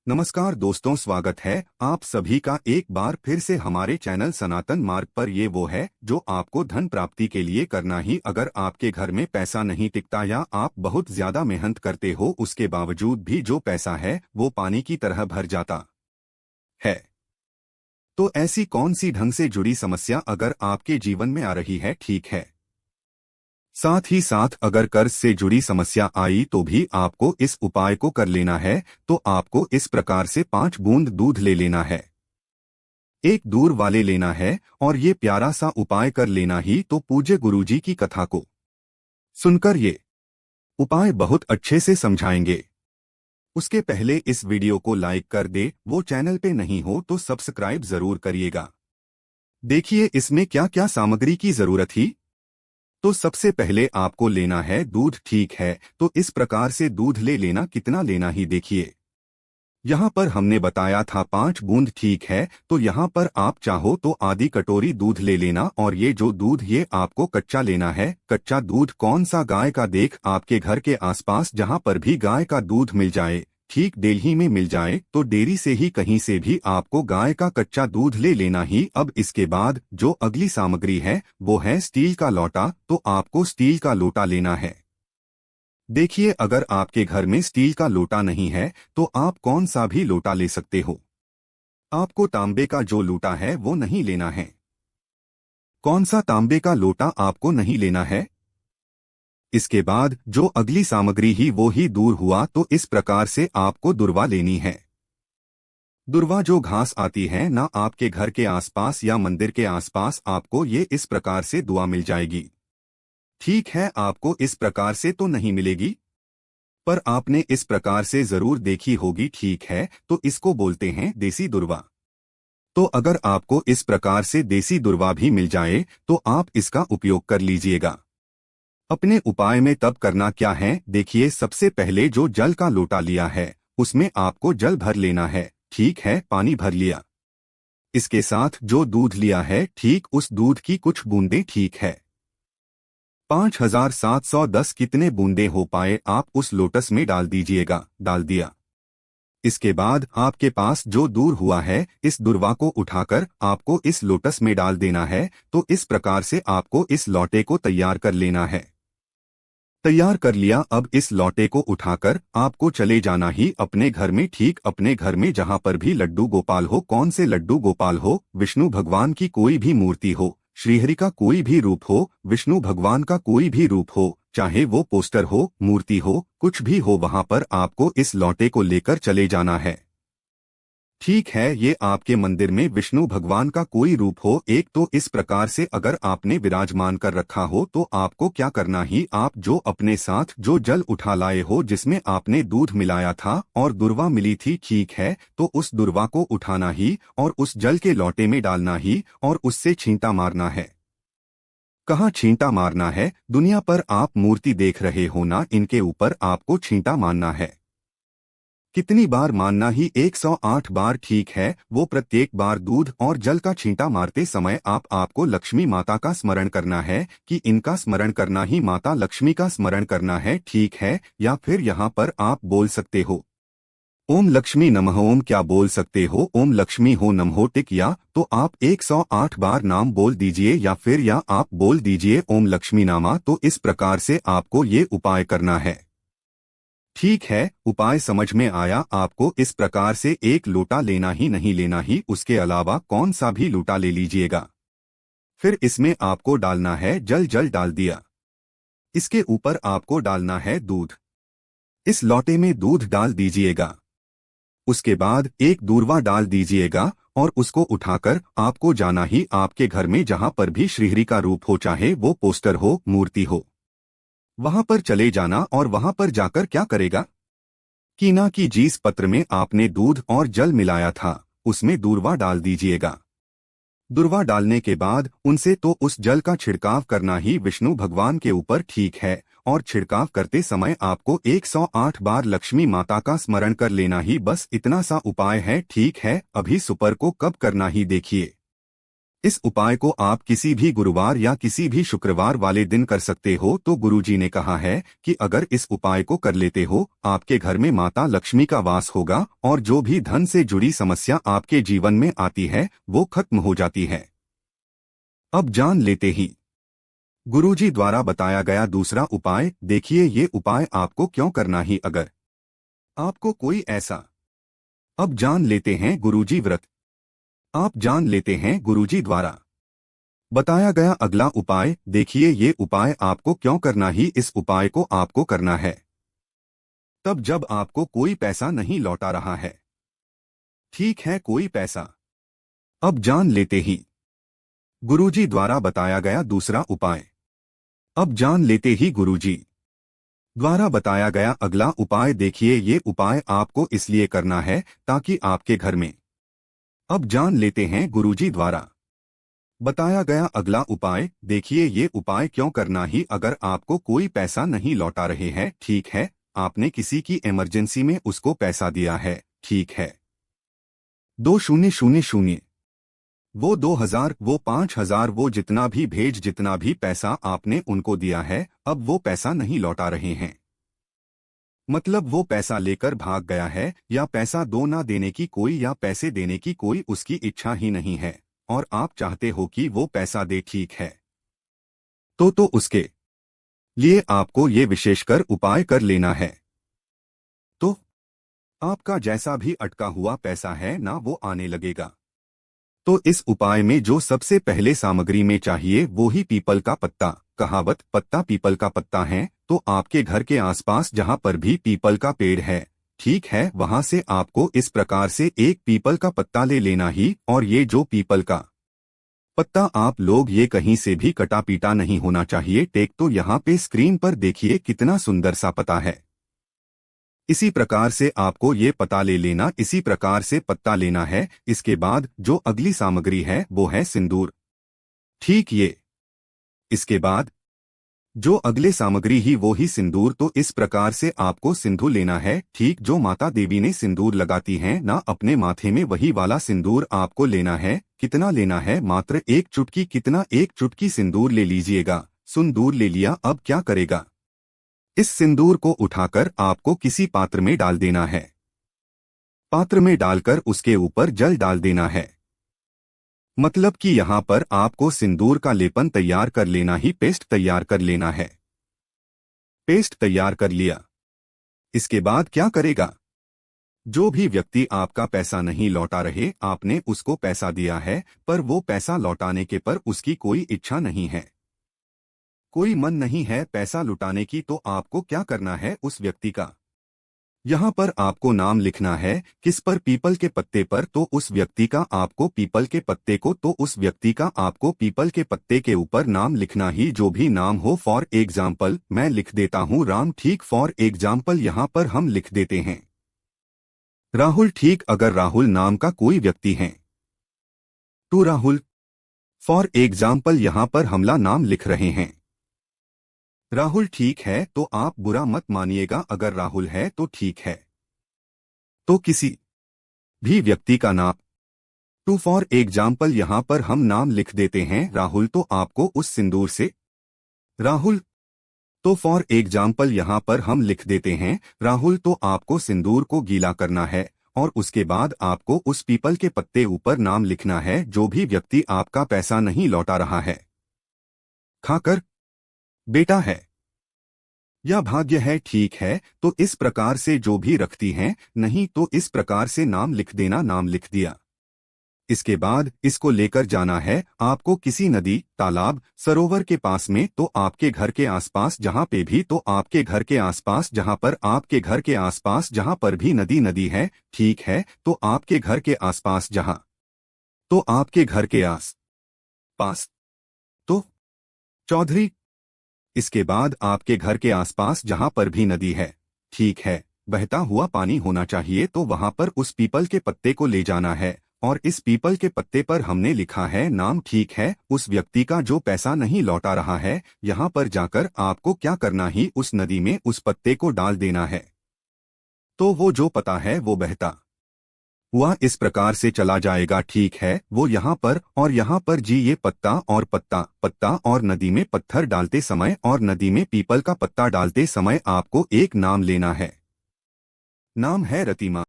नमस्कार दोस्तों, स्वागत है आप सभी का एक बार फिर से हमारे चैनल सनातन मार्ग पर। ये वो है जो आपको धन प्राप्ति के लिए करना ही। अगर आपके घर में पैसा नहीं टिकता या आप बहुत ज्यादा मेहनत करते हो, उसके बावजूद भी जो पैसा है वो पानी की तरह भर जाता है, तो ऐसी कौन सी ढंग से जुड़ी समस्या अगर आपके जीवन में आ रही है? ठीक है, साथ ही साथ अगर कर्ज से जुड़ी समस्या आई तो भी आपको इस उपाय को कर लेना है। तो आपको इस प्रकार से 5 बूंद दूध ले लेना है, एक दूर वाले लेना है, और ये प्यारा सा उपाय कर लेना ही। तो पूज्य गुरुजी की कथा को सुनकर ये उपाय बहुत अच्छे से समझाएंगे। उसके पहले इस वीडियो को लाइक कर दे, वो चैनल पे नहीं हो तो सब्सक्राइब जरूर करिएगा। देखिए इसमें क्या क्या सामग्री की जरूरत थी। तो सबसे पहले आपको लेना है दूध। ठीक है, तो इस प्रकार से दूध ले लेना। कितना लेना ही देखिए, यहाँ पर हमने बताया था 5 बूंद। ठीक है, तो यहाँ पर आप चाहो तो आधी कटोरी दूध ले लेना। और ये जो दूध, ये आपको कच्चा लेना है। कच्चा दूध कौन सा? गाय का। देख आपके घर के आसपास जहाँ पर भी गाय का दूध मिल जाए, ठीक डेयरी में मिल जाए, तो डेयरी से ही कहीं से भी आपको गाय का कच्चा दूध ले लेना ही। अब इसके बाद जो अगली सामग्री है वो है स्टील का लोटा। तो आपको स्टील का लोटा लेना है। देखिए अगर आपके घर में स्टील का लोटा नहीं है तो आप कौन सा भी लोटा ले सकते हो। आपको तांबे का जो लोटा है वो नहीं लेना है। कौन सा तांबे का लोटा आपको नहीं लेना है। इसके बाद जो अगली सामग्री ही वो ही दूर हुआ। तो इस प्रकार से आपको दुर्वा लेनी है। दुर्वा जो घास आती है ना आपके घर के आसपास या मंदिर के आसपास, आपको ये इस प्रकार से दुआ मिल जाएगी। ठीक है, आपको इस प्रकार से तो नहीं मिलेगी, पर आपने इस प्रकार से जरूर देखी होगी। ठीक है, तो इसको बोलते हैं देसी दुर्वा। तो अगर आपको इस प्रकार से देसी दुर्वा भी मिल जाए तो आप इसका उपयोग कर लीजिएगा। अपने उपाय में तब करना क्या है, देखिए सबसे पहले जो जल का लोटा लिया है उसमें आपको जल भर लेना है। ठीक है, पानी भर लिया। इसके साथ जो दूध लिया है, ठीक उस दूध की कुछ बूंदें, ठीक है 5710 कितने बूंदें हो पाए आप उस लोटस में डाल दीजिएगा। डाल दिया। इसके बाद आपके पास जो दूर हुआ है, इस दुर्वा को उठाकर आपको इस लोटस में डाल देना है। तो इस प्रकार से आपको इस लोटे को तैयार कर लेना है। तैयार कर लिया। अब इस लोटे को उठाकर आपको चले जाना ही अपने घर में। ठीक अपने घर में जहां पर भी लड्डू गोपाल हो, कौन से लड्डू गोपाल हो, विष्णु भगवान की कोई भी मूर्ति हो, श्रीहरि का कोई भी रूप हो, विष्णु भगवान का कोई भी रूप हो, चाहे वो पोस्टर हो, मूर्ति हो, कुछ भी हो, वहां पर आपको इस लोटे को लेकर चले जाना है। ठीक है, ये आपके मंदिर में विष्णु भगवान का कोई रूप हो एक, तो इस प्रकार से अगर आपने विराजमान कर रखा हो तो आपको क्या करना ही, आप जो अपने साथ जो जल उठा लाए हो जिसमें आपने दूध मिलाया था और दुर्वा मिली थी, ठीक है, तो उस दुर्वा को उठाना ही और उस जल के लोटे में डालना ही और उससे छींटा मारना है। कहाँ छींटा मारना है? दुनिया पर आप मूर्ति देख रहे हो ना, इनके ऊपर आपको छींटा मारना है। कितनी बार मानना ही? 108 बार। ठीक है, वो प्रत्येक बार दूध और जल का छींटा मारते समय आपको लक्ष्मी माता का स्मरण करना है कि इनका स्मरण करना ही, माता लक्ष्मी का स्मरण करना है। ठीक है, या फिर यहाँ पर आप बोल सकते हो ओम लक्ष्मी नमः। ओम क्या बोल सकते हो? ओम लक्ष्मी हो नमः टिक। या तो आप 108 बार नाम बोल दीजिए या फिर या आप बोल दीजिए ओम लक्ष्मी नामा। तो इस प्रकार से आपको ये उपाय करना है। ठीक है, उपाय समझ में आया आपको। इस प्रकार से एक लोटा लेना ही, नहीं लेना ही, उसके अलावा कौन सा भी लोटा ले लीजिएगा। फिर इसमें आपको डालना है जल। जल डाल दिया। इसके ऊपर आपको डालना है दूध। इस लोटे में दूध डाल दीजिएगा। उसके बाद एक दूरवा डाल दीजिएगा और उसको उठाकर आपको जाना ही आपके घर में जहां पर भी श्रीहरि का रूप हो, चाहे वो पोस्टर हो, मूर्ति हो, वहां पर चले जाना। और वहां पर जाकर क्या करेगा कि ना कि जिस पत्र में आपने दूध और जल मिलाया था उसमें दूरवा डाल दीजिएगा। दूरवा डालने के बाद उनसे तो उस जल का छिड़काव करना ही विष्णु भगवान के ऊपर। ठीक है, और छिड़काव करते समय आपको 108 बार लक्ष्मी माता का स्मरण कर लेना ही। बस इतना सा उपाय है। ठीक है, अभी सुपर को कब करना ही देखिए। इस उपाय को आप किसी भी गुरुवार या किसी भी शुक्रवार वाले दिन कर सकते हो। तो गुरुजी ने कहा है कि अगर इस उपाय को कर लेते हो, आपके घर में माता लक्ष्मी का वास होगा और जो भी धन से जुड़ी समस्या आपके जीवन में आती है वो खत्म हो जाती है। अब जान लेते ही गुरुजी द्वारा बताया गया दूसरा उपाय। देखिए ये उपाय आपको क्यों करना ही अगर आपको कोई ऐसा। अब जान लेते हैं गुरुजी व्रत। आप जान लेते हैं गुरुजी द्वारा बताया गया अगला उपाय। देखिए ये उपाय आपको क्यों करना ही। इस उपाय को आपको करना है तब जब आपको कोई पैसा नहीं लौटा रहा है। ठीक है, कोई पैसा। अब जान लेते ही गुरुजी द्वारा बताया गया दूसरा उपाय। अब जान लेते ही गुरुजी द्वारा बताया गया अगला उपाय। देखिए ये उपाय आपको इसलिए करना है ताकि आपके घर में। अब जान लेते हैं गुरुजी द्वारा बताया गया अगला उपाय। देखिए ये उपाय क्यों करना ही अगर आपको कोई पैसा नहीं लौटा रहे हैं। ठीक है, आपने किसी की इमरजेंसी में उसको पैसा दिया है। ठीक है, 2000, वो 2000, वो 5000, वो जितना भी जितना भी पैसा आपने उनको दिया है, अब वो पैसा नहीं लौटा रहे हैं। मतलब वो पैसा लेकर भाग गया है या पैसा दो ना देने की कोई या पैसे देने की कोई उसकी इच्छा ही नहीं है और आप चाहते हो कि वो पैसा दे। ठीक है, तो उसके लिए आपको ये विशेषकर उपाय कर लेना है। तो आपका जैसा भी अटका हुआ पैसा है ना वो आने लगेगा। तो इस उपाय में जो सबसे पहले सामग्री में चाहिए वो ही पीपल का पत्ता। कहावत पत्ता पीपल का पत्ता है। तो आपके घर के आसपास जहां पर भी पीपल का पेड़ है, ठीक है, वहां से आपको इस प्रकार से एक पीपल का पत्ता ले लेना ही। और ये जो पीपल का पत्ता आप लोग ये कहीं से भी कटा पीटा नहीं होना चाहिए। टेक तो यहाँ पे स्क्रीन पर देखिए कितना सुंदर सा पत्ता है। इसी प्रकार से आपको ये पत्ता ले लेना, इसी प्रकार से पत्ता लेना है। इसके बाद जो अगली सामग्री है वो है सिंदूर। ठीक, ये इसके बाद जो अगले सामग्री ही वो ही सिंदूर। तो इस प्रकार से आपको सिंदूर लेना है। ठीक, जो माता देवी ने सिंदूर लगाती हैं ना अपने माथे में, वही वाला सिंदूर आपको लेना है। कितना लेना है? मात्र एक चुटकी। कितना? एक चुटकी सिंदूर ले लीजिएगा। सिंदूर ले लिया। अब क्या करेगा? इस सिंदूर को उठाकर आपको किसी पात्र में डाल देना है। पात्र में डालकर उसके ऊपर जल डाल देना है। मतलब कि यहाँ पर आपको सिंदूर का लेपन तैयार कर लेना ही, पेस्ट तैयार कर लेना है। पेस्ट तैयार कर लिया। इसके बाद क्या करेगा? जो भी व्यक्ति आपका पैसा नहीं लौटा रहे, आपने उसको पैसा दिया है पर वो पैसा लौटाने के पर उसकी कोई इच्छा नहीं है, कोई मन नहीं है पैसा लुटाने की, तो आपको क्या करना है? उस व्यक्ति का यहाँ पर आपको नाम लिखना है। किस पर? पीपल के पत्ते पर। तो उस व्यक्ति का आपको पीपल के पत्ते को, तो उस व्यक्ति का आपको पीपल के पत्ते के ऊपर नाम लिखना ही, जो भी नाम हो। फॉर एग्जाम्पल मैं लिख देता हूँ राम। ठीक, फॉर एग्जाम्पल यहाँ पर हम लिख देते हैं राहुल। ठीक, अगर राहुल नाम का कोई व्यक्ति है तो राहुल। फॉर एग्जाम्पल यहाँ पर हमला नाम लिख रहे हैं राहुल। ठीक है, तो आप बुरा मत मानिएगा अगर राहुल है तो ठीक है। तो किसी भी व्यक्ति का नाम, टू फॉर एग्जाम्पल यहाँ पर हम नाम लिख देते हैं राहुल। तो आपको उस सिंदूर से राहुल, तो फॉर एग्जाम्पल यहाँ पर हम लिख देते हैं राहुल। तो आपको सिंदूर को गीला करना है और उसके बाद आपको उस पीपल के पत्ते ऊपर नाम लिखना है, जो भी व्यक्ति आपका पैसा नहीं लौटा रहा है, खाकर बेटा है या भाग्य है। ठीक है, तो इस प्रकार से जो भी रखती हैं, नहीं तो इस प्रकार से नाम लिख देना। नाम लिख दिया। इसके बाद इसको लेकर जाना है आपको किसी नदी, तालाब, सरोवर के पास में। तो आपके घर के आसपास जहाँ पे भी, तो आपके घर के आसपास जहाँ पर, आपके घर के आसपास जहाँ पर भी नदी है, ठीक है, तो आपके घर के आसपास जहाँ, तो आपके घर के आस पास तो चौधरी। इसके बाद आपके घर के आसपास जहां पर भी नदी है, ठीक है, बहता हुआ पानी होना चाहिए। तो वहां पर उस पीपल के पत्ते को ले जाना है और इस पीपल के पत्ते पर हमने लिखा है नाम। ठीक है, उस व्यक्ति का जो पैसा नहीं लौटा रहा है, यहां पर जाकर आपको क्या करना ही, उस नदी में उस पत्ते को डाल देना है। तो वो जो पता है वो बहता वह इस प्रकार से चला जाएगा, ठीक है, वो यहाँ पर और यहाँ पर जी, ये पत्ता और पत्ता, पत्ता और नदी में पत्थर डालते समय और नदी में पीपल का पत्ता डालते समय आपको एक नाम लेना है। नाम है रतिमा।